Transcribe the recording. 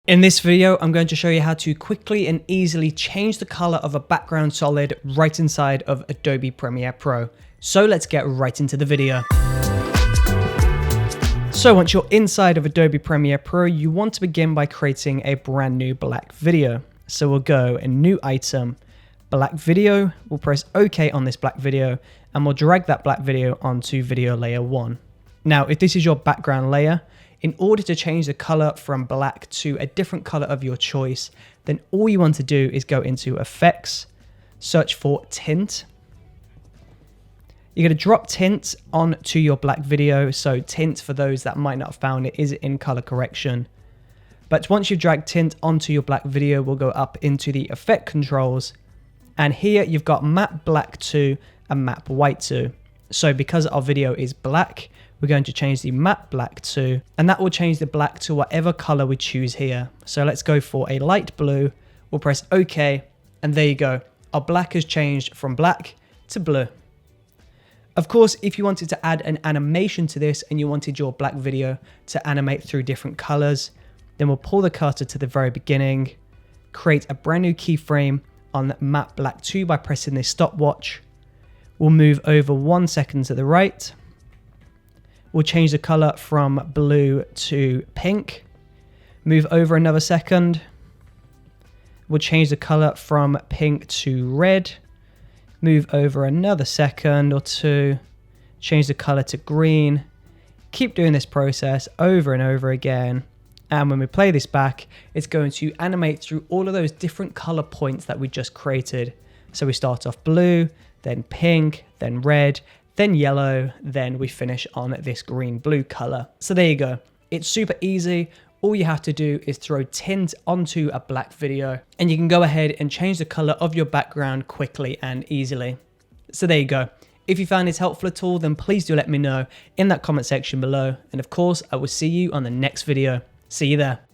In this video, I'm going to show you how to quickly and easily change the color of a background solid right inside of Adobe Premiere Pro. So let's get right into the video. So once you're inside of Adobe Premiere Pro, you want to begin by creating a brand new black video. So we'll go in New Item, Black Video, we'll press OK on this black video, and we'll drag that black video onto Video Layer 1. Now, if this is your background layer, in order to change the color from black to a different color of your choice, then all you want to do is go into Effects, search for Tint. You're going to drop Tint onto your black video. So Tint, for those that might not have found it, is in color correction. But once you've dragged Tint onto your black video, we'll go up into the Effect controls. And here you've got Map Black to and Map White to. So because our video is black, we're going to change the Map Black to, and that will change the black to whatever color we choose here. So let's go for a light blue. We'll press OK, and there you go. Our black has changed from black to blue. Of course, if you wanted to add an animation to this and you wanted your black video to animate through different colors, then we'll pull the cursor to the very beginning, create a brand new keyframe on Map Black 2 by pressing this stopwatch. We'll move over 1 second to the right. We'll change the color from blue to pink. Move over another second. We'll change the color from pink to red. Move over another second or two. Change the color to green. Keep doing this process over and over again. And when we play this back, it's going to animate through all of those different color points that we just created. So we start off blue, then pink, then red, then yellow, then we finish on this green-blue color. So there you go. It's super easy. All you have to do is throw tint onto a black video, and you can go ahead and change the color of your background quickly and easily. So there you go. If you found this helpful at all, then please do let me know in that comment section below. And of course, I will see you on the next video. See you there.